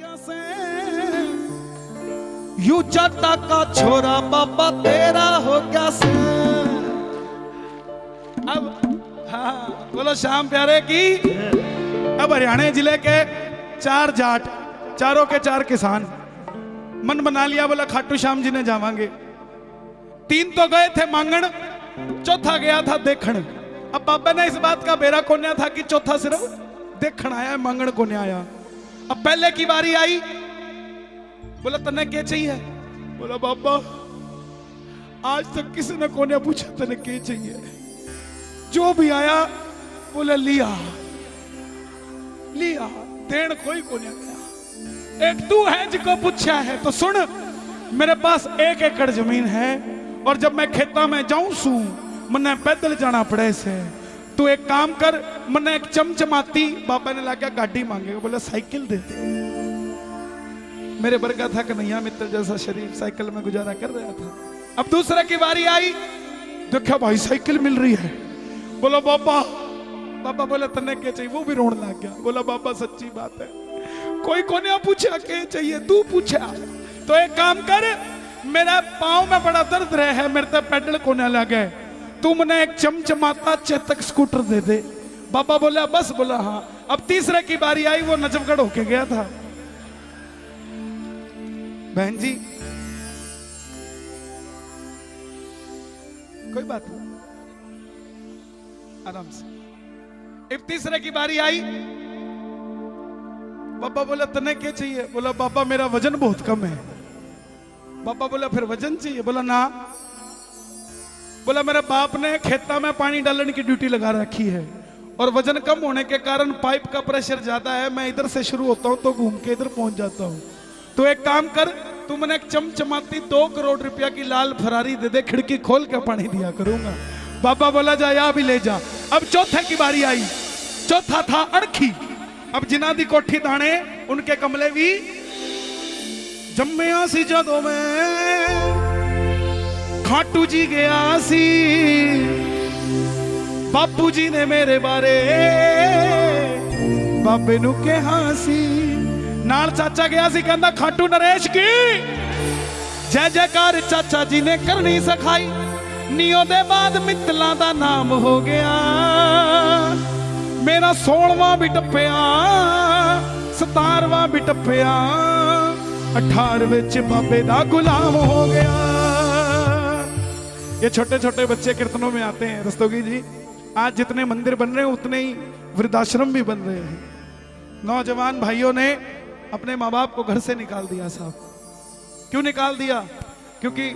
कैसे यू जाटा का छोरा बाबा तेरा हो गया से। अब हाँ बोलो श्याम प्यारे की। अब हरियाणा जिले के 4 जाट, चारों के 4 किसान मन बना लिया, बोला खाटू श्याम जी ने जावांगे। 3 तो गए थे मांगण, चौथा गया था देखण। अब बाबा ने इस बात का बेरा कोन्या था कि चौथा सिर्फ देखण आया, मांगण को नहीं आया। अब पहले की बारी आई, बोला तने क्या चाहिए? बोला बाबा आज तक किसी ने कोने पूछा तने क्या चाहिए, जो भी आया बोला लिया लिया, देन कोई को नहीं गया। एक तू है जिको पूछा है तो सुन, मेरे पास 1 एकड़ जमीन है और जब मैं खेता में जाऊं सू मन्ने पैदल जाना पड़े से। तू एक काम कर, मन्ने एक चमचमाती, बाबा ने लाके गाड़ी मांगेगा, बोला साइकिल दे दे। मेरे वर्गा था कन्हैया मित्तल जैसा शरीफ, साइकिल में गुजारा कर रहा था। अब दूसरे की बारी आई, देखा भाई साइकिल मिल रही है, बोला बाबा। बाबा बोला तन्ने क्या चाहिए? वो भी रोने लग गया, बोला बाबा सच्ची बात है, कोई कोने पूछा क्या चाहिए, तू पूछा। तो एक काम कर, मेरा पाँव में बड़ा दर्द रहा है, मेरे तो पैडल कोने लगे, तू मने एक चमचमाता चेतक स्कूटर दे दे। बाबा बोला बस, बोला हाँ। अब तीसरे की बारी आई, वो नजफगढ़ होके गया था। बहन जी कोई बात नहीं, आराम से। अब तीसरे की बारी आई, बाबा बोला तने क्या चाहिए? बोला बाबा मेरा वजन बहुत कम है। बाबा बोला फिर वजन चाहिए? बोला ना। बोला मेरे बाप ने खेता में पानी डालने की ड्यूटी लगा रखी है और वजन कम होने के कारण पाइप का प्रेशर ज्यादा है, मैं इधर से शुरू होता हूं तो घूम के इधर पहुंच जाता हूं। तो एक काम कर, तू मैंने एक चमचमाती 2 करोड़ रुपया की लाल फरारी दे दे, खिड़की खोल के पानी दिया करूंगा। बाबा बोला जा या भी ले जा। अब चौथे की बारी आई, चौथा था अड़खी। अब जिना दी कोठी दाने उनके कमले भी जम्मिया सी जदों में खाटू जी गया सी, बापू जी ने मेरे बारे बाबे नु कहा सी। नाल चाचा गया सी, कहंदा खाटू नरेश की जय जयकार चाचा जी ने करनी सिखाई। नियो दे बाद मित्तला दा नाम हो गया, मेरा 16वां भी टप्पिया, 17वां भी टप्पिया, 18वें च बाबे दा गुलाम हो गया। ये छोटे छोटे बच्चे कीर्तनों में आते हैं। रस्तोगी जी आज जितने मंदिर बन रहे हैं उतने ही वृद्धाश्रम भी बन रहे हैं। नौजवान भाइयों ने अपने माँ बाप को घर से निकाल दिया। साहब क्यों निकाल दिया? क्योंकि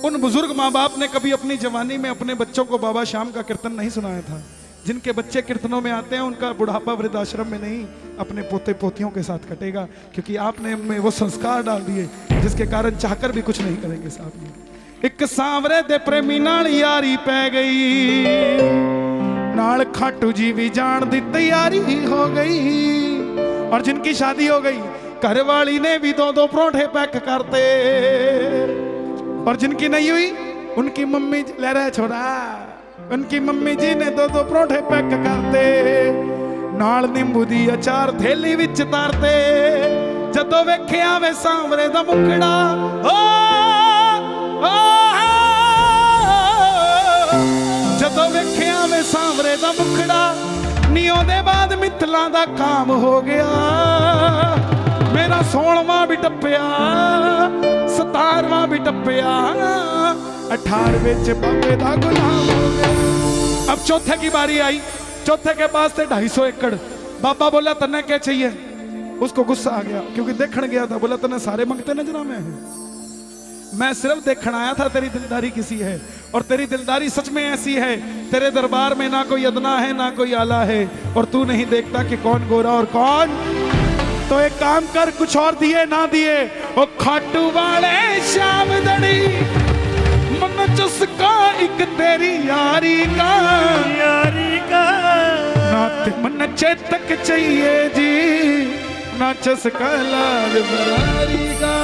उन बुजुर्ग माँ बाप ने कभी अपनी जवानी में अपने बच्चों को बाबा श्याम का कीर्तन नहीं सुनाया था। जिनके बच्चे कीर्तनों में आते हैं उनका बुढ़ापा वृद्धाश्रम में नहीं, अपने पोते पोतियों के साथ कटेगा, क्योंकि आपने उनमें वो संस्कार डाल दिए जिसके कारण चाहकर भी कुछ नहीं करेंगे। साहब एक सांवरे दे प्रेमी नाल यारी पै गई, नाल खाटू जी भी जान दी तैयारी हो गई। और जिनकी शादी हो गई घर वाली ने भी 2-2 परोठे पैक करते, और जिनकी नहीं हुई उनकी मम्मी ले रहे छोड़ा, उनकी मम्मी जी ने 2-2 परोठे पैक करते, नाल नींबू दी अचार थैली विच तारते। जदों वेखिया वे सांवरे दा मुखड़ा, जदों वेखिया वे सांवरे दा मुखड़ा, नियो दे बाद मित्तला दा काम हो गया। मेरा 16वां भी टप्पिया, 17वां भी टप्पिया, 18वें च बाबे दा गुलाम हो गया। अब चौथे की बारी आई, चौथे के पास थे 250 एकड़। बाबा बोला तन्ने क्या चाहिए? उसको गुस्सा आ गया क्योंकि देखने गया था। बोला तन्ने सारे मंगते नजर में है, मैं सिर्फ देखने आया था तेरी दिलदारी किसी है, और तेरी दिलदारी सच में ऐसी है, तेरे दरबार में ना कोई अदना है ना कोई आला है, और तू नहीं देखता कि कौन गोरा और कौन। तो एक काम कर, कुछ और दिए ना दिए, ओ खाटू वाले श्याम दड़ी मन चुसका एक तेरी यारी का, यारी का ना मन चेतक चाहिए जी, ना चुसका लाल बरारी का।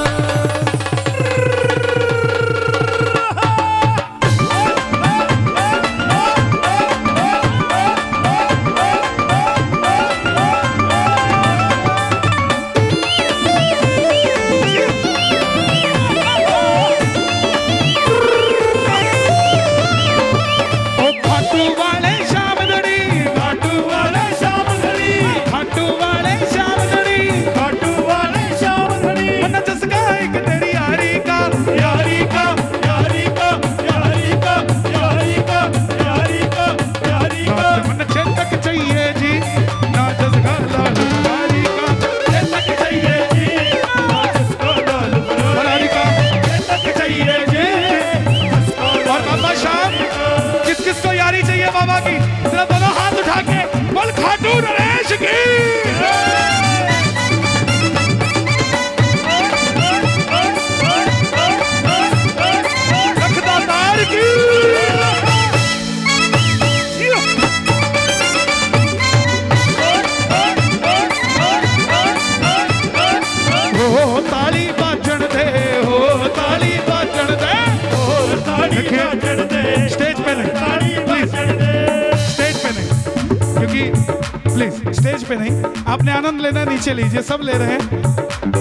पे नहीं, आपने आनंद लेना नीचे लीजिए, सब ले रहे हैं।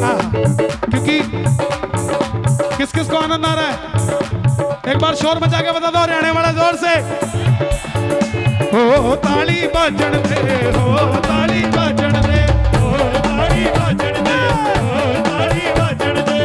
हाँ, क्योंकि किस किस को आनंद आ रहा है एक बार शोर मचा के बता दो हरियाणा वाला जोर से। हो ताली बाजण दे, हो ताली बाजण दे, हो ताली बाजण दे, हो ताली बाजण दे।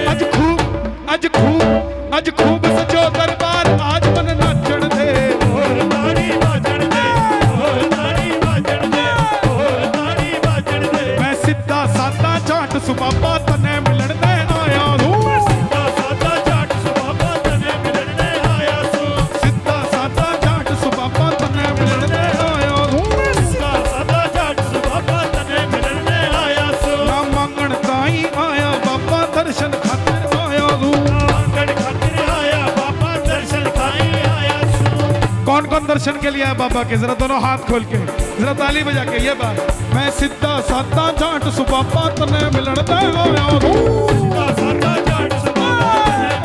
अज खूब सजो दरबार, आज मन नाचण दे, हो ताली बाजण दे, हो ताली बाजण दे, हो ताली बाजण दे। मैं सीधा सादा जाट सुबाबा तने मिलण दे आया हूं, सीधा सादा जाट सुबाबा तने मिलण दे आया हूं, सीधा सादा जाट सुबाबा तने मिलण दे आया हूं, सीधा सादा जाट सुबाबा तने मिलण दे आया हूं। ना मांगण ताई आया बाबा दर्शन खातिर आया हूं, मांगण खातिर आया बाबा दर्शन खातिर आया हूं। कौन कौन दर्शन के लिए आया बाबा के, जरा दोनों हाथ खोल के जरा ताली बजा के ये बात। मैं सीधा सादा जाट सुबाबा तने मिलण दे आया हूं, सीधा सादा जाट सुबाबा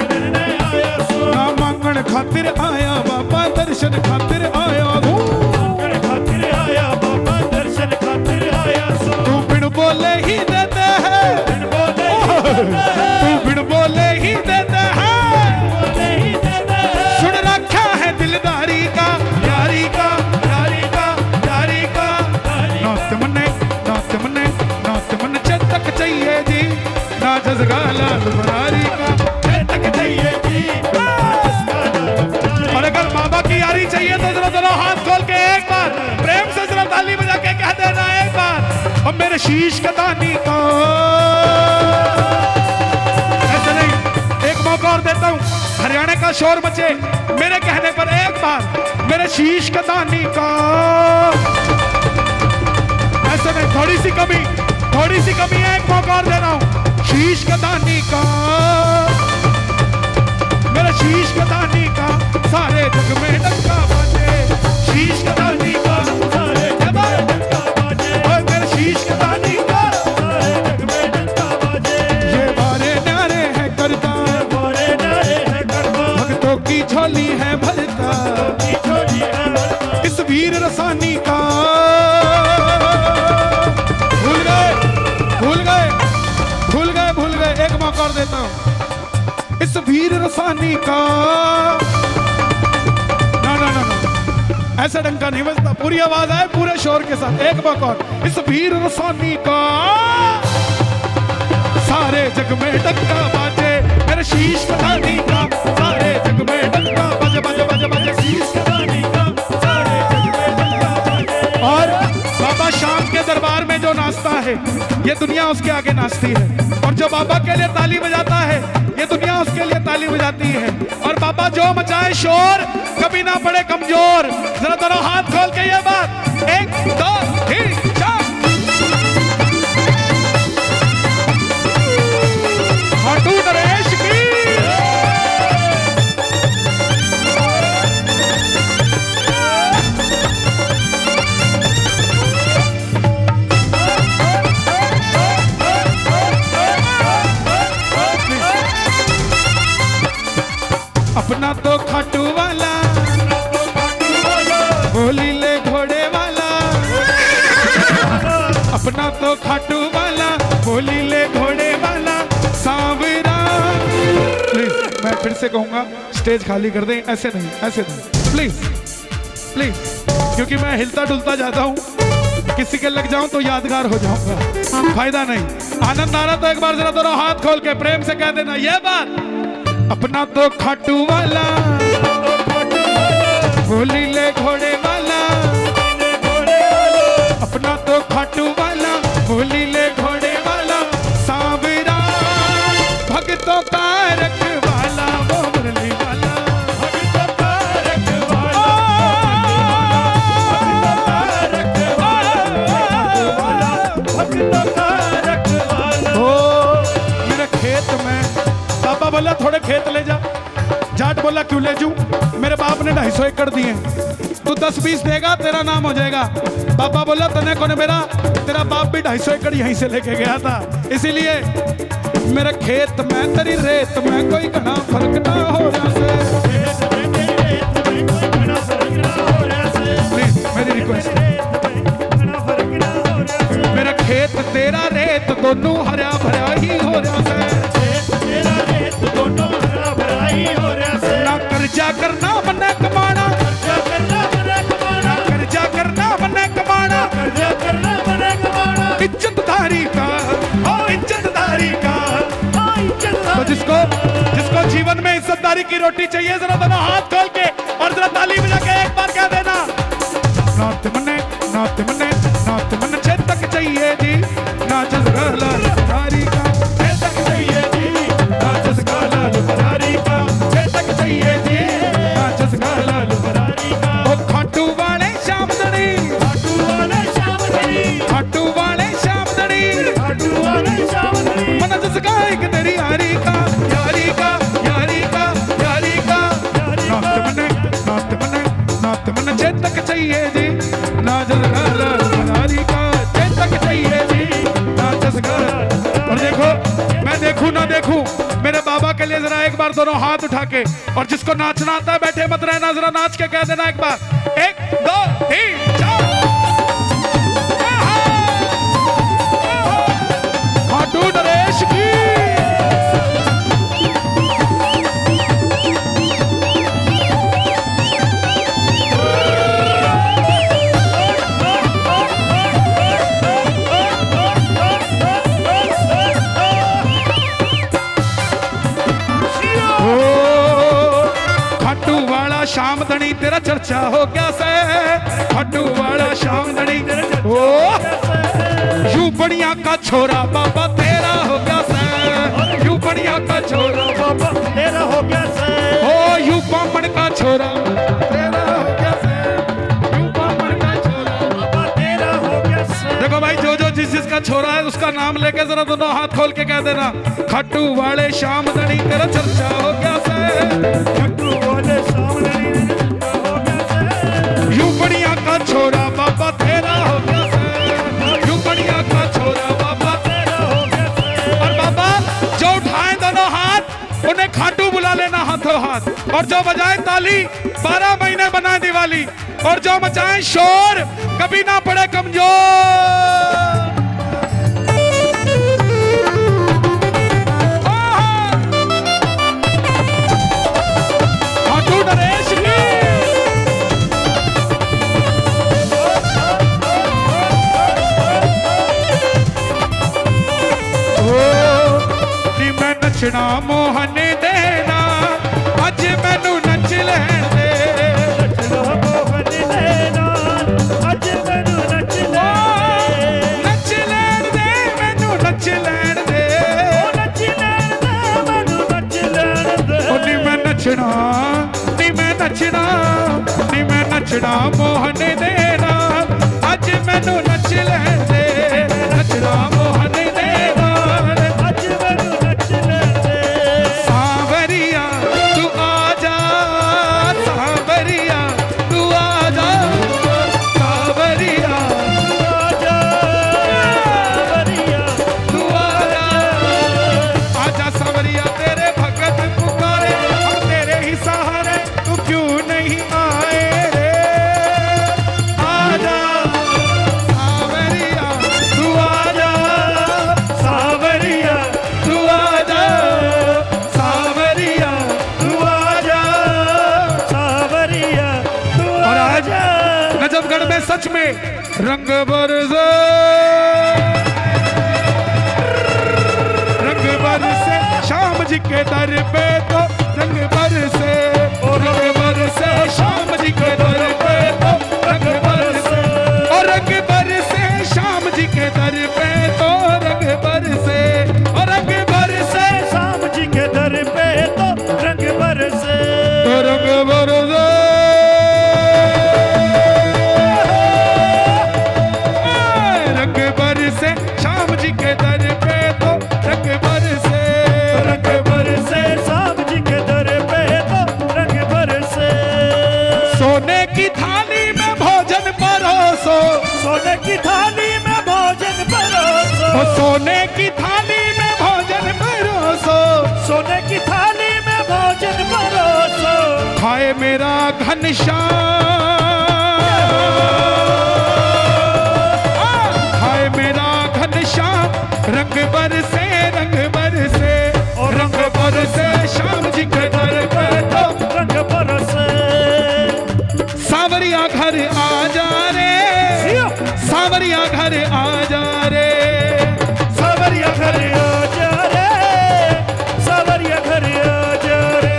तने मिलण दे आया हूं। ना मांगण खातिर आया बाबा दर्शन खातिर आया हूं, मांगण खातिर आया बाबा दर्शन खातिर आया हूं। तू बिन बोले ही देते है, बिन बोले तू बिन बोले ही देते है, बोले ही देते है। सुन रखा है दिलदारी का, यारी का, यारी का, यारी का। नात मने चेतक चाहिए जी, ना जसगा लाल बरारी का चेतक चाहिए जी। और अगर बाबा की यारी चाहिए तो जरा दोनों हाथ खोल के एक बार प्रेम से जरा ताली बजा के कह देना एक बार, और मेरे शीश का दानी का। ऐसे नहीं, एक मौका और देता हूं, हरियाणा का शोर मचे मेरे कहने पर एक बार मेरे शीश का दानी का। ऐसे नहीं, थोड़ी सी कमी है, एक मौका और दे रहा हूं। शीश का दानी का, मेरे शीश का दानी का, सारे जग में डंका बाजे, शीश का दानी का, सारे जग में डंका बाजे, और मेरे शीश का दानी का, सारे जग में डंका बाजे। ये बारे न्यारे है करता, बारे न्यारे है करता, भक्तों की झोली है भरता, की झोली है भरता। इस वीर रसानी का भूल गए, एक मौका और देता हूं। इस वीर रसानी का, ना ऐसा डंका नहीं बजता, पूरी आवाज आए पूरे शोर के साथ, एक मौका और। इस वीर रसानी का, सारे जग में डंका बाजे, मेरे शीश का दानी का, सारे जग में डंका बाजे, बाजे बाजे बाजे, शीश का दानी का, सारे जग में डंका बाजे। और बाबा शाम के दरबार में जो नाचता है ये दुनिया उसके आगे नाचती है, और जो बाबा के लिए ताली बजाता है ये दुनिया उसके लिए ताली बजाती है। और बाबा जो मचाए शोर कभी ना पड़े कमजोर। जरा दोनों हाथ खोल के ये बात, 1 2 3 4। खाटू नरेश की अपना तो खाटू वाला, बोली ले घोड़े वाला, अपना तो खाटू वाला, बोली ले घोड़े वाला, सांवरा। प्लीज मैं फिर से कहूंगा, स्टेज खाली कर दें, ऐसे नहीं प्लीज प्लीज, क्योंकि मैं हिलता डुलता जाता हूं, किसी के लग जाऊं तो यादगार हो जाऊंगा, फायदा नहीं। आनंद आ रहा तो एक बार जरा दोनों हाथ खोल के प्रेम से कह देना ये बात। अपना तो खाटू वाला, बोली ले घोड़े वाला, अपना तो खाटू वाला, बोली ले घोड़े वाला, सांवरा भक्तों का रखवाला, वो मुरली वाला, भक्तों का रखवाला, भक्तों का रखवाला। ओ मेरे खेत में बाबा बोला थोड़े खेत ले जा, जाट बोला क्यों ले जूं, मेरे बाप ने 250 एकड़ दिए, तू 10-20 देगा तेरा नाम हो जाएगा। बाबा बोला तने को ने, मेरा तेरा बाप भी 250 एकड़ यहीं से लेके गया था, इसीलिए मेरे खेत में तेरी रेत में कोई घना फर्क ना हो रहा से। प्लीज मेरी रिक्वेस्ट, दोनों हरा भरा ही हो रहा से, तेरा रेत दोनों हरा भरा ही हो रहा से। ना कर्जा करना मन्ने कमाना, कर्जा करना मने कमाना, कर्जा करना मन्ने कमाना, कर्जा करना मने कमाना। इज्जतदारी का, ओ इज्जतदारी का। तो इज्जतदारी जिसको जीवन में इज्जतदारी की रोटी चाहिए, जरा दोनों हाथ खोल के और जरा ताली बजा के एक बार कह देना, नात मने नात मने नात मन चेतक चाहिए जी, ना जसगा लाल भरारी का चेतक चाहिए जी, ना जसगा लाल भरारी का चेतक चाहिए जी, ना जसगा लाल भरारी का। ओ खाटू वाले शामदनी, खाटू वाले शामदनी, खाटू वाले शामदनी, खाटू वाले शामदनी। मन जसगा एक तेरी यारी का, यारी का, यारी का, यारी का। नात मने नात मने नात मन चेतक चाहिए जी, ना जसगा लाल भरारी का चेतक चाहिए जी, ना जसगा। और देखो, मैं देखूं ना देखूं, मेरे बाबा के लिए जरा एक बार दोनों हाथ उठा के, और जिसको नाचना आता है बैठे मत रहना, जरा नाच के कह देना एक बार, 1 2 3 4। खाटू नरेश की। खाटू वाला शामदनी तेरा चर्चा हो गया से, खाटू वाला शामदनी ओ यू बढ़िया का छोरा बाबा तेरा हो गया से, यू बढ़िया का छोरा बाबा तेरा हो गया से। ओ यू बामण का छोरा तेरा हो गया से, यू बामण का छोरा बाबा तेरा हो गया से। देखो भाई, जो जिसका छोरा है उसका नाम लेके जरा दोनों हाथ खोल के कह देना, खाटू वाले शामदनी तेरा चर्चा हो गया से, खाटू वाले शामदनी तेरा हो गया से। यू बढ़िया का छोरा बाबा तेरा हो गया से, यू बढ़िया का छोरा बाबा तेरा हो गया से। और बाबा जो उठाए दोनों हाथ उन्हें खाटू बुला लेना हाथों हाथ, और जो बजाए ताली 12 महीने बनाए दिवाली, और जो मचाए शोर कभी ना पड़े कमजोर। खाटू नरेश की। मैं नचना मोहन देना, अज मैनू नच लैन दे, नचना मोहन देना, अज मैनू नच नच लैन दे, मैनू नच लैन दे, नच लैन दे, मैनू नच लैन दे। ओ नी मैं नचना, नी मैं नचना, नी मैं नचना मोहन देना, अज मैनू नच लैन दे, नचना मोहन देना, अज मैनू नच लैन दे। सांवरिया तू आजा, सांवरिया तू आजा, सांवरिया आजा वरिया, तू आजा, आजा सांवरिया तेरे भगत पुकारे, हम तेरे ही सहारे, तू क्यों नहीं आए रे, आजा सांवरिया तू आजा, सावरिया तू आजा, सांवरिया तू आजा, सावरिया तू और आज आजा। नजफगढ़ में सच में रंग बरसे, रंग बरसे शाम जी के दर पे, तो रंग बरसे, रंग बरसे शाम जी के दर पे, तो रंग बरसे, और रंग बरसे शाम जी के दर पे, तो रंग बरसे, और रंग बरसे, शाम जी के दर पे तो रंग बरसे। तो रंग बरसे, रंग बरसे शाम जी के दर पे, तो रंग बरसे, रंग बरसे शाम जी के दर पे तो रंग बरसे। सोने की थाली में भोजन परोसो, सोने की थाली में भोजन परोसो, ओ सोने की थाली में भोजन परोसो, सोने की थाली में भोजन परोसो। खाए मेरा घनश्याम, खाए मेरा घनश्याम, रंग बरसे रंग बरसे और रंग बरसे श्याम जी के दर पे तो रंग बरसे। सावरिया घर आ जा रे, सावरिया घर आ जा रे, सावरिया घर आ जा रे, सावरिया घर आ जा रे।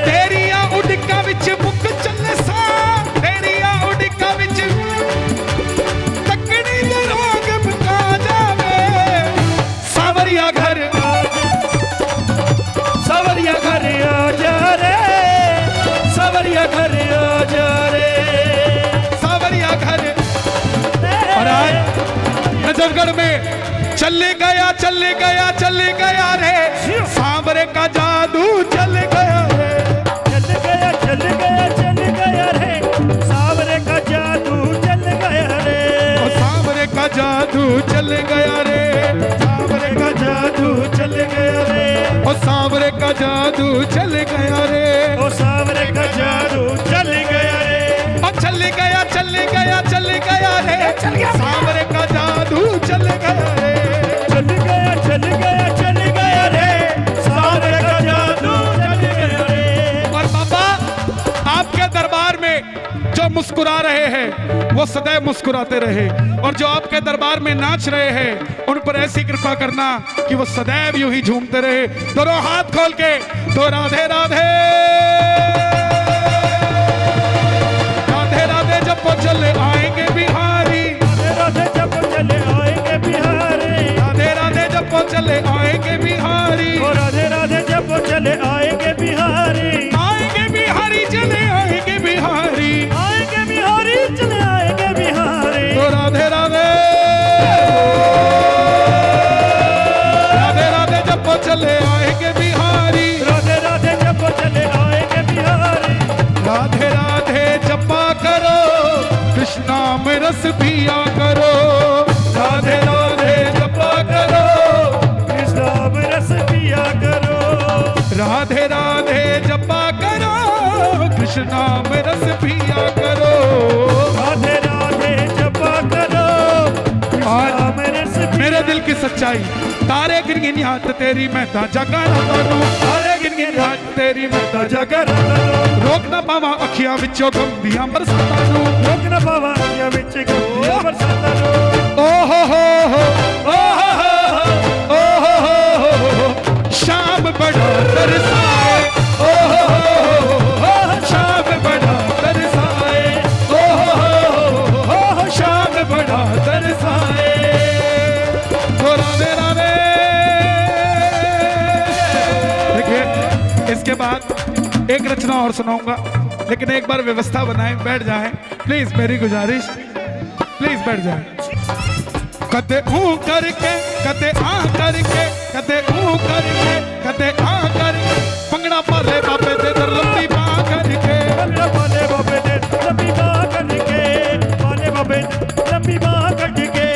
तेरिया उड़का विच मुक चले सा, तेरिया उड़का विच तकड़ी दे रोग मुका जावे। सावरिया घर आ सावरिया घर आ जा रे, सावरिया घर आ जा रे, सावरिया घर। और आज नजफगढ़ में चले गया चले गया चले गया रे, सांवरे का जादू चल गया रे, चल गया चल गया चल गया रे, सावरे का जादू चल गया रे, ओ सांवरे का जादू चल गया रे, सावरे का जादू चल गया रे, ओ सांवरे का जादू चल गया रे, ओ सावरे का जादू चल गया रे, ओ चल गया चल गया चल गया रे, सांवरे का जादू चल गया रे। चल गया चल गया चल गया रे, सावरे का जादू चल गया रे। और बाबा आपके दरबार में जो मुस्कुरा रहे हैं वो सदैव मुस्कुराते रहे, और जो आपके दरबार में नाच रहे हैं उन पर ऐसी कृपा करना कि वो सदैव यूं ही झूमते रहे। दोनों हाथ खोल के तो राधे राधे राधे राधे जब वो चले आएंगे बिहारी, राधे जब चले आएंगे बिहारी, राधे राधे जब वो चले आएंगे बिहारी, ओ राधे राधे जब चले आएंगे बिहारी, आएंगे बिहारी चले आएंगे बिहारी, आएंगे बिहारी चले आएंगे बिहारी, तो राधे राधे राधे राधे जब वो चले आएंगे बिहारी, राधे राधे जब चले आएंगे बिहारी, राधे राधे जपा करो कृष्णा में रस पिया करो, राधे राधे जपा करो, कृष्णा में रस पिया करो, राधे राधे जपा करो कृष्णा में रस पिया करो। राधे राधे जपा करो, कृष्णा में रस पिया मेरे दिल की सच्चाई तारे गिन गिन याद तेरी मैं ताजा गाना तानू, तारे गिन गिन याद तेरी मैं ताजा जगर करो, रोक ना पावा अखियां विचों गंदियां बरसातां नू, रोक न पावा या विच गंदियां बरसातां नू, ओ हो ओ हो शाम बड़ा तरसाए, ओ हो शाम बड़ा तरसाए, ओ हो शाम बड़ा तरसाए। तो राधे राधे। देखिए इसके बाद एक रचना और सुनाऊंगा, लेकिन एक बार व्यवस्था बनाएं, बैठ जाएं प्लीज, मेरी गुजारिश, प्लीज बैठ जाएं। कते ऊ करके कते आ करके कते ऊ करके कते आ करके पंगड़ा पाले बाबे दे दर लंबी बाह करके, पंगड़ा पाले बाबे दे लंबी बाह करके, पाले बाबे लंबी बाह करके,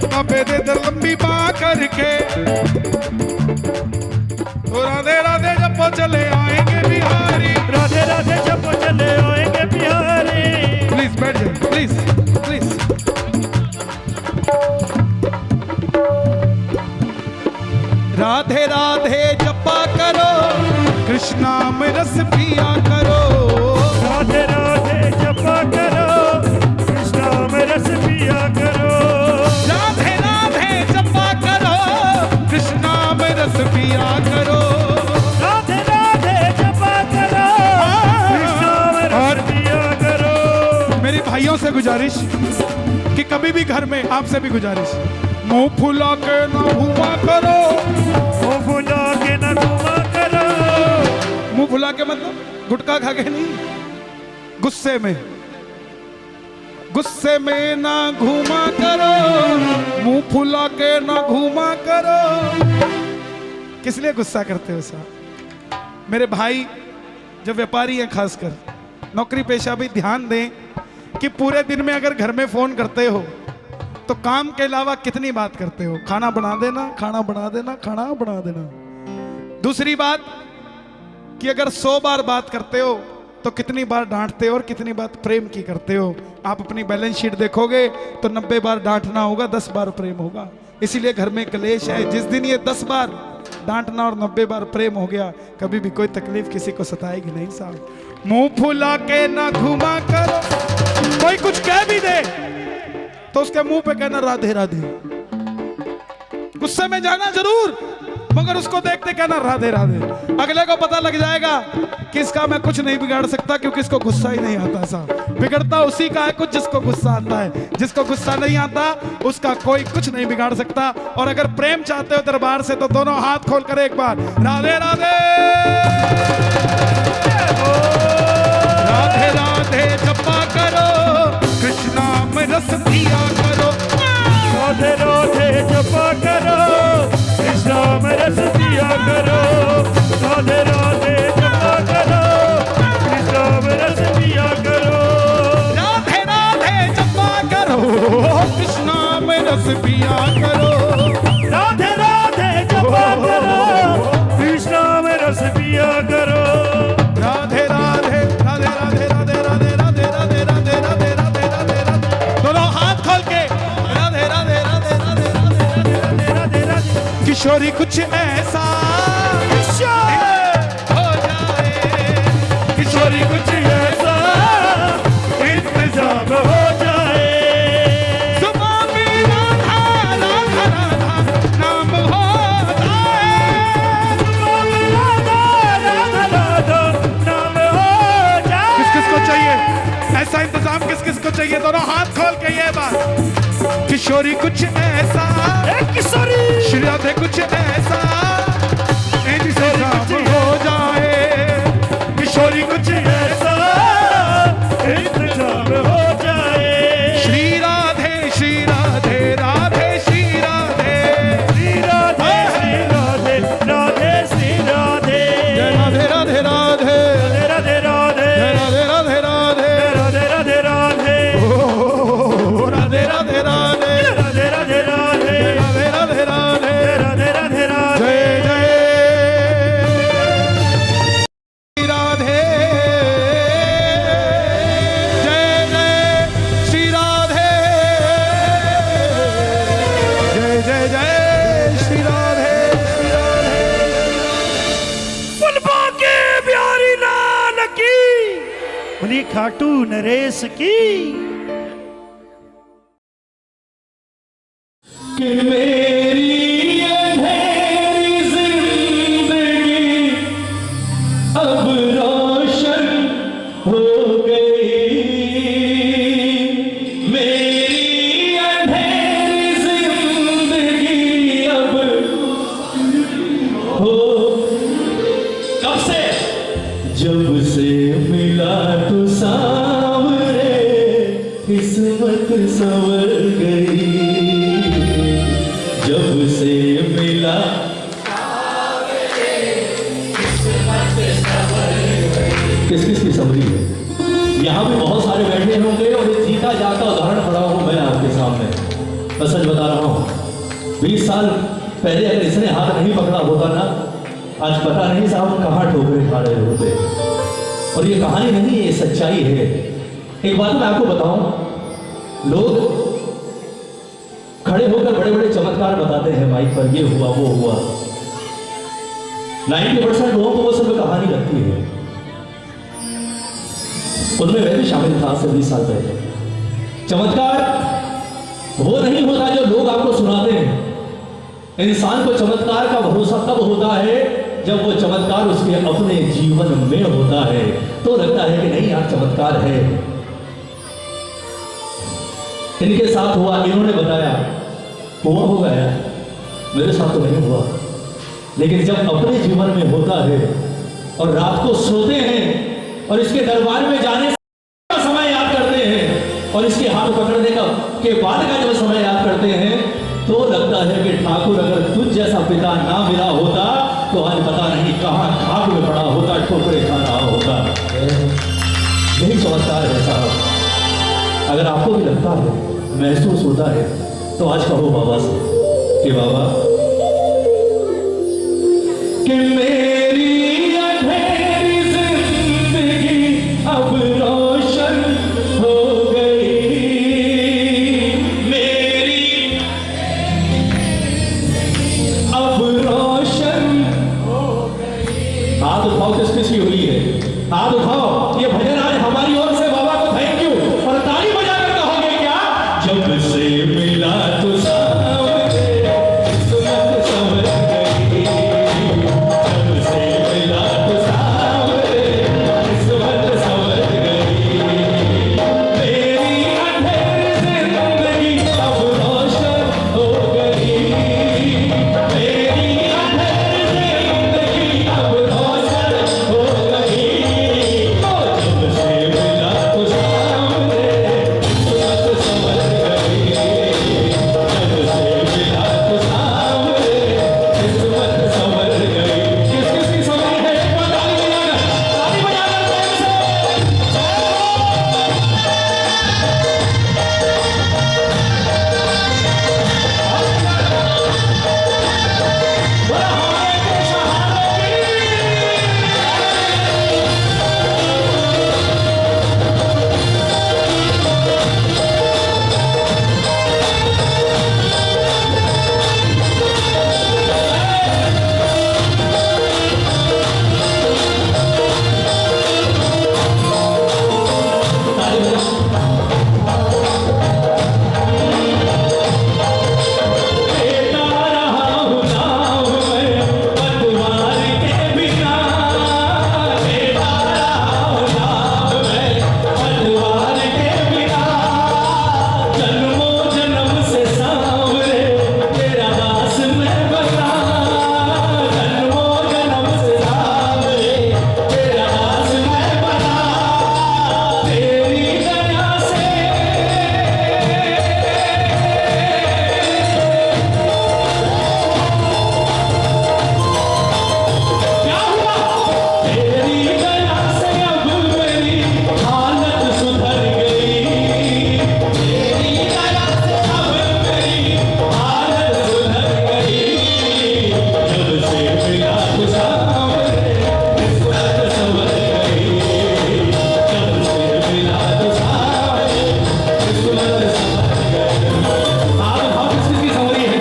बाबे दे दर लंबी बाह करके। तो राधे राधे जब वो चले आएंगे बिहारी, राधे राधे जब चले आएंगे बिहारी, प्लीज बैठ जाए प्लीज प्लीज। राधे राधे जपा करो कृष्णा में रस पिया करो, राधे राधे जपा करो, कृष्णा में रस पिया करो, राधे राधे जपा करो कृष्णा में रस पिया करो, राधे राधे जपा करो, कृष्णा में रस पिया करो। मेरी भाइयों से गुजारिश कि कभी भी घर में, आपसे भी गुजारिश, मुंह फुला के ना घूमा करो, मुंह फुला के ना घूमा करो, मुंह फुला के मतलब गुटखा खा के नहीं, गुस्से में, गुस्से में ना घूमा करो, मुंह फुला के ना घूमा करो। किस लिए गुस्सा करते हो साहब? मेरे भाई जो व्यापारी हैं, खासकर नौकरी पेशा भी ध्यान दें कि पूरे दिन में अगर घर में फोन करते हो तो काम के अलावा कितनी बात करते हो? खाना बना देना, खाना बना देना, खाना बना देना। दूसरी बात कि अगर 100 बार बात करते हो तो कितनी बार डांटते हो और कितनी बात प्रेम की करते हो? आप अपनी बैलेंस शीट देखोगे तो 90 बार डांटना होगा, 10 बार प्रेम होगा। इसीलिए घर में कलेश है। जिस दिन ये 10 बार डांटना और 90 बार प्रेम हो गया, कभी भी कोई तकलीफ किसी को सताएगी नहीं साहब। मुंह फुला के ना घुमा करो, कोई कुछ कह भी दे तो उसके मुंह पे कहना राधे राधे। गुस्से में जाना जरूर, मगर उसको देखते कहना राधे राधे। अगले को पता लग जाएगा कि इसका मैं कुछ नहीं बिगाड़ सकता, क्योंकि इसको गुस्सा ही नहीं आता साहब। बिगड़ता उसी का है कुछ जिसको गुस्सा आता है, जिसको गुस्सा नहीं आता उसका कोई कुछ नहीं बिगाड़ सकता। और अगर प्रेम चाहते हो दरबार से तो दोनों हाथ खोल कर एक बार राधे राधे राधे राधे जपा करो, कृष्णा में रस पिया करो। राधे राधे जपा करो, कृष्णा में रस पिया करो। राधे राधे जपा करो, कृष्णा में रस पिया करो। राधे राधे जपा करो, कृष्णा में रस पिया करो। राधे राधे जपा करो, कृष्णा में रस पिया करो। राधे राधे राधे राधे राधे राधे राधे राधे राधे राधे राधे राधे राधे, दोनों हाथ खोल के राधे राधे राधे राधे राधे राधे राधे राधे। किशोरी कुछ ऐसा हो जाए, किशोरी कुछ ऐसा इंतजाम हो जाए। सुबह भी राधा राधा राधा नाम हो जाए। राधा राधा राधा नाम हो जाए। किस किस को चाहिए ऐसा इंतजाम, किस किस को चाहिए? दोनों हाथ खोल के ये बात। किशोरी कुछ ऐसा, किशोरी श्री राधे कुछ ऐसा इंतजाम हो जाए। किशोरी कुछ ऐसा इंतजाम हो जाए। श्री राधे श्री राधे राधे श्री राधे श्री राधे श्री राधे राधे श्री राधे। राधे राधे राधे राधे राधे राधे राधे राधे राधे राधे राधे ओ राधे राधे राधे राधे राधे राधे राधे राधे राधे राधे राधे राधे। जय जय श्री राधे, जय जय श्री राधे, जय जय जय श्री राधे, श्री राधे। पुलबा के प्यारी लाल की, बोली खाटू नरेश की। कि मेरी अंधेरी जिंदगी अब रोशन हो गई। मेरी अंधेरी जिंदगी अब हो, कब से? जब से मिला तो सामने किस्मत संवर गई। जब से मिला किस किस की समरी है? यहाँ पे बहुत सारे बैठे होंगे और एक जीता जाता उदाहरण खड़ा हूँ मैं आपके सामने। मैं सच बता रहा हूँ, 20 साल पहले अगर इसने हाथ नहीं पकड़ा होता ना, आज पता नहीं साहब कहाँ ठोकरे खा रहे होते। और ये कहानी नहीं, ये सच्चाई है। एक बात मैं आपको बताऊं, लोग खड़े होकर बड़े बड़े चमत्कार बताते हैं माइक पर, ये हुआ वो हुआ। 90% लोगों को वो सब कहानी लगती है। उनमें मैं भी शामिल था से 20 साल पहले। चमत्कार वो नहीं होता जो लोग आपको सुनाते हैं। इंसान को चमत्कार का भरोसा तब होता है जब वो चमत्कार उसके अपने जीवन में होता है, तो लगता है कि नहीं यार चमत्कार है। इनके साथ हुआ, इन्होंने बताया हुआ होगा यार, मेरे साथ तो नहीं हुआ। लेकिन जब अपने जीवन में होता है और रात को सोते हैं और इसके दरबार में जाने का समय याद करते हैं और इसके हाथ पकड़ने का के बाद का जब समय याद करते हैं, तो लगता है कि ठाकुर अगर तुझ जैसा पिता ना मिला होता तो आज पता नहीं कहां खाक में पड़ा होता, ठोकरे खा रहा होता। यही चमत्कार है साहब। अगर आपको भी लगता है, महसूस होता है, तो आज कहो बाबा से कि बाबा कि मेरी अंधेरी जिंदगी अब रोशन हो गई। मेरी हाथ उठाओ, ये भजन आज हमारी ओर से बाबा को थैंक यू और ताली बजाकर कहोगे क्या? जब से मिला तो सावरे किस्मत संवर गई, जब से मिला तो सावरे किस्मत संवर गई, मेरी अंधेरी जिंदगी अब रोशन हो गई, मेरी अंधेरी जिंदगी अब रोशन हो गई, जब से मिला तो सावरे किस्मत संवर गई, जब से मिला तो सावरे किस्मत संवर गई। किस किस की संवरी है? एक बार ताली बजाकर प्रेम से। बोला हमारे के सहारे की। ताली बजाओ। देता रहा हूँ नाम मैं पतवार के बिना, देता रहा हूँ नाम मैं पतवार के बिना, जन्मों जन्म से सांवरे तेरा दास मैं बना, जन्मों जन्म से सांवरे तेरा दास मैं बना, तेरी दया से क्या हुआ? तेरी दया से अब मेरी हालत सुधर गई, तेरी दया से अब मेरी हालत सुधर गई, जब से मिला तो सावरे किस्मत संवर गई, जब से मिला तो सावरे किस्मत संवर गई। आज हम किसकी संवरी है?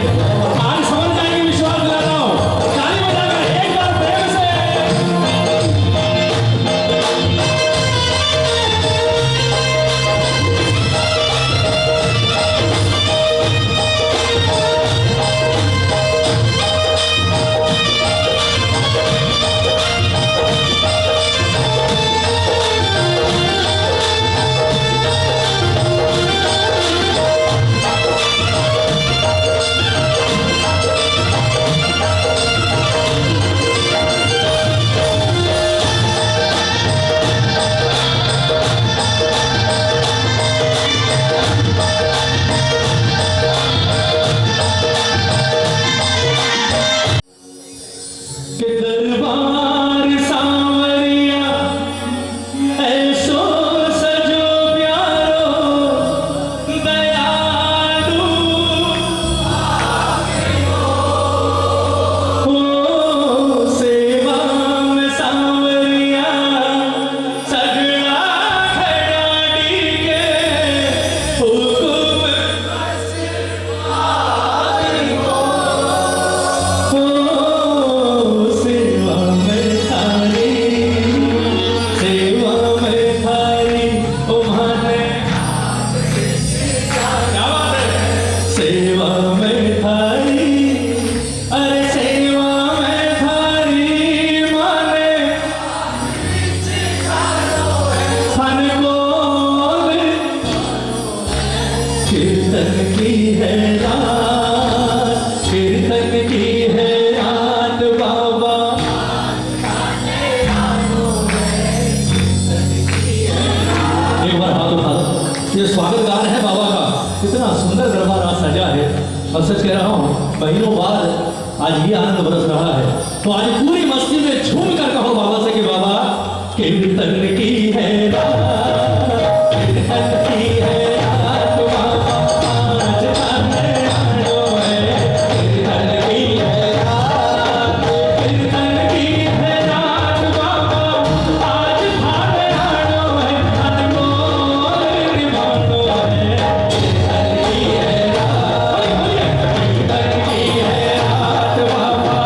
आज समझ जाएंगे, विश्वास दिलाता हूं। ताली बजाकर एक बार प्रेम से। के दरबार सांवरिया ऐसो सजो प्यारो दयालु, हो सेवा में सांवरिया सगड़ा खड़ाड़ी के हुकुम सेवा में थारी, सेवा में थारी ओ माने, क्या बात है? सेवा में थारी, अरे सेवा में थारी माने फन बोल कीर्तन की है रात, कीर्तन की है रात बाबा, एक बार हाथ उठा दो। ये स्वागत गान है बाबा का, इतना सुंदर दरबार आज सजा है और सच कह रहा हूँ महीनों बाद आज ये आनंद बरस रहा है, तो आज पूरी मस्ती में झूम कर कहो बाबा से कि बाबा कीर्तन की है रात, कीर्तन की है रात बाबा, आज थाने आनो है, कीर्तन की है रात, कीर्तन की है रात बाबा, आज थाने आनो है, अनमोल निभानो है, कीर्तन की है रात, कीर्तन की है रात बाबा,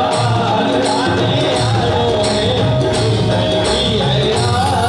आज थाने आनो है, कीर्तन की है रात।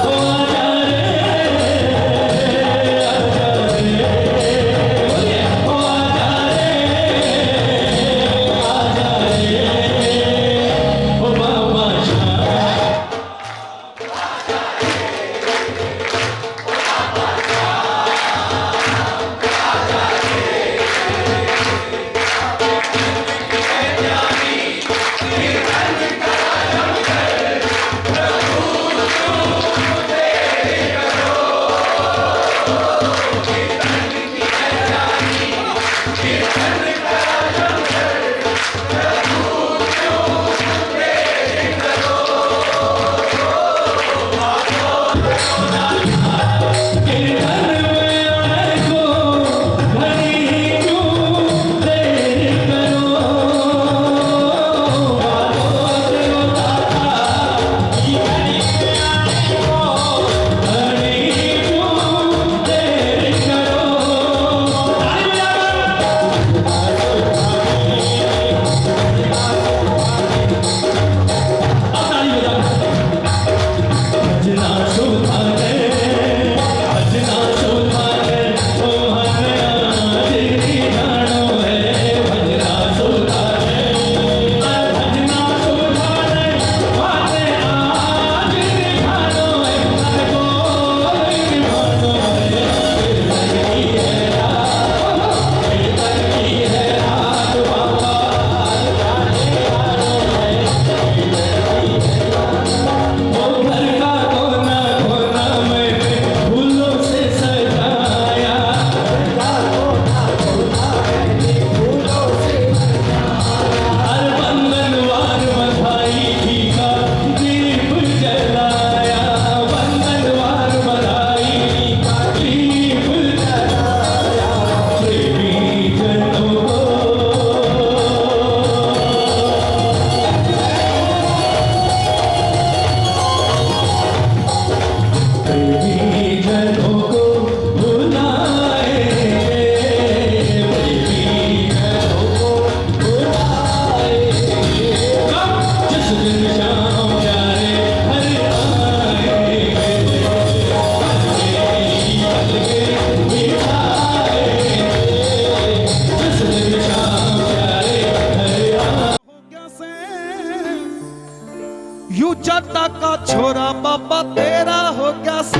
यू जाटा का छोरा बाबा तेरा हो गया से।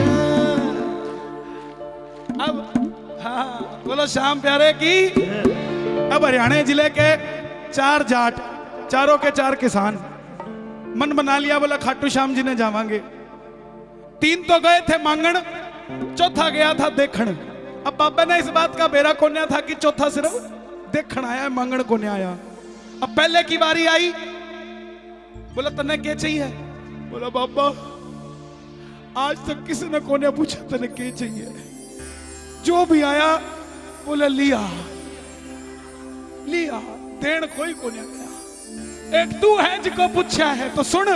अब हाँ बोलो श्याम प्यारे की। अब हरियाणा जिले के 4 जाट, चारों के 4 किसान मन बना लिया, बोला खाटू श्याम जी ने जावांगे। 3 तो गए थे मांगण, चौथा गया था देखण। अब बाबा ने इस बात का बेरा कोन्या था कि चौथा सिर्फ देखण आया है, मांगण को नहीं आया। अब पहले की बारी आई, बोला तने क्या चाहिए? बोला बाबा आज तक किसी ने कोने पूछा तने क्या चाहिए, जो भी आया बोला लिया लिया, देन कोई को नहीं गया। एक तू है जिको पूछा है तो सुन,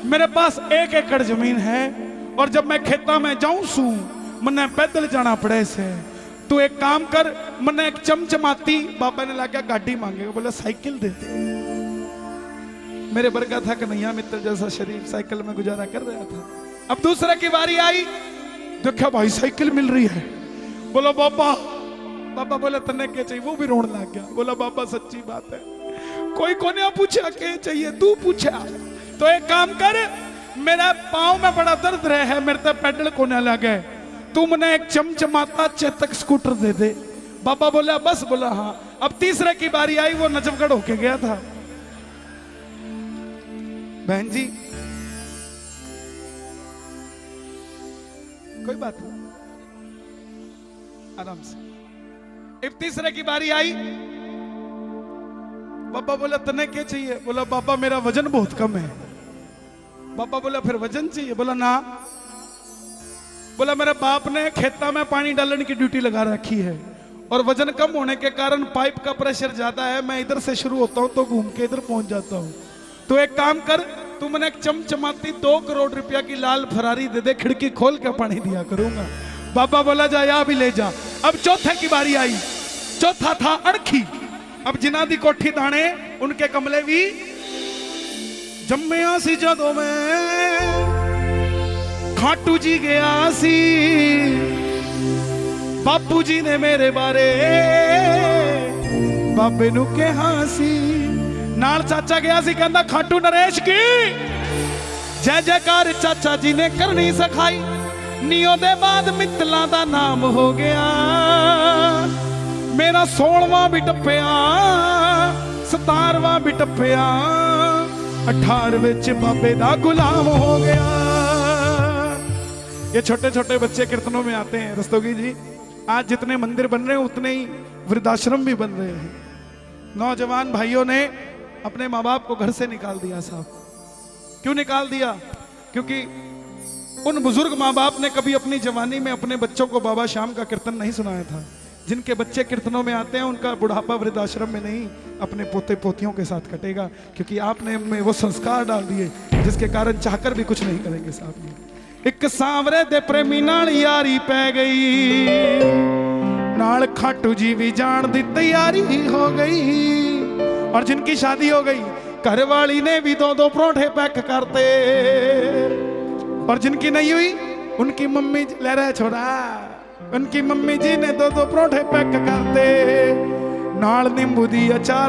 मेरे पास 1 एकड़ जमीन है और जब मैं खेता में जाऊं सू मन्ने पैदल जाना पड़े से। तू एक काम कर, मन्ने एक चमचमाती, बाबा ने लाके गाड़ी मांगेगा, बोला साइकिल दे दे। मेरे वर्गा था कन्हैया मित्तल जैसा शरीफ, साइकिल में गुजारा कर रहा था। अब दूसरे की बारी आई, देखा भाई साइकिल मिल रही है, बोला बाबा। बाबा बोला तन्ने क्या चाहिए? वो भी रोने लग गया, बोला बाबा सच्ची बात है, कोई कोने पूछा क्या चाहिए, तू पूछा। तो एक काम कर, मेरा पाँव में बड़ा दर्द रहे है, मेरे तो पैडल कोने लगे, तू मने एक चमचमाता चेतक स्कूटर दे दे। बाबा बोला बस, बोला हाँ। अब तीसरे की बारी आई, वो नजफगढ़ होके गया था। बहन जी कोई बात नहीं, आराम से। अब तीसरे की बारी आई, बाबा बोला तने क्या चाहिए? बोला बाबा मेरा वजन बहुत कम है। बाबा बोला फिर वजन चाहिए? बोला ना। बोला मेरे बाप ने खेता में पानी डालने की ड्यूटी लगा रखी है और वजन कम होने के कारण पाइप का प्रेशर ज्यादा है, मैं इधर से शुरू होता हूं तो घूम के इधर पहुंच जाता हूं। तो एक काम कर, तू मैंने एक चमचमाती 2 करोड़ रुपया की लाल फरारी दे दे, खिड़की खोल के पानी दिया करूंगा। बाबा बोला जा या भी ले जा। अब चौथे की बारी आई, चौथा था अणखी। अब जिना दी कोठी दाने उनके कमले भी जम्मिया सी जदों में खाटू जी गया सी, बापू जी ने मेरे बारे बाबे नू कहा सी। नाल चाचा गया सी, कहंदा खाटू नरेश की जय जयकार चाचा जी ने करनी सिखाई। नियो दे बाद मित्तला दा नाम हो गया, मेरा 16वां भी टप्पिया, 17वां भी टप्पिया, 18वें च बाबे दा गुलाम हो गया। ये छोटे छोटे बच्चे कीर्तनों में आते हैं। रस्तोगी जी आज जितने मंदिर बन रहे हैं उतने ही वृद्धाश्रम भी बन रहे हैं। नौजवान भाइयों ने अपने माँ बाप को घर से निकाल दिया। साहब क्यों निकाल दिया? क्योंकि उन बुजुर्ग माँ बाप ने कभी अपनी जवानी में अपने बच्चों को बाबा श्याम का कीर्तन नहीं सुनाया था। जिनके बच्चे कीर्तनों में आते हैं उनका बुढ़ापा वृद्धाश्रम में नहीं, अपने पोते पोतियों के साथ कटेगा, क्योंकि आपने उनमें वो संस्कार डाल दिए जिसके कारण चाहकर भी कुछ नहीं करेंगे। साहब एक सांवरे दे प्रेमी नाल यारी पै गई, नाल खाटू जी भी जान दी तैयारी हो गई। और जिनकी शादी हो गई घर वाली ने भी 2-2 परोठे पैक करते, और जिनकी नहीं हुई उनकी मम्मी ले रहे छोड़ा, उनकी मम्मी जी ने 2-2 परोठे पैक करते, नाल नींबू दी अचार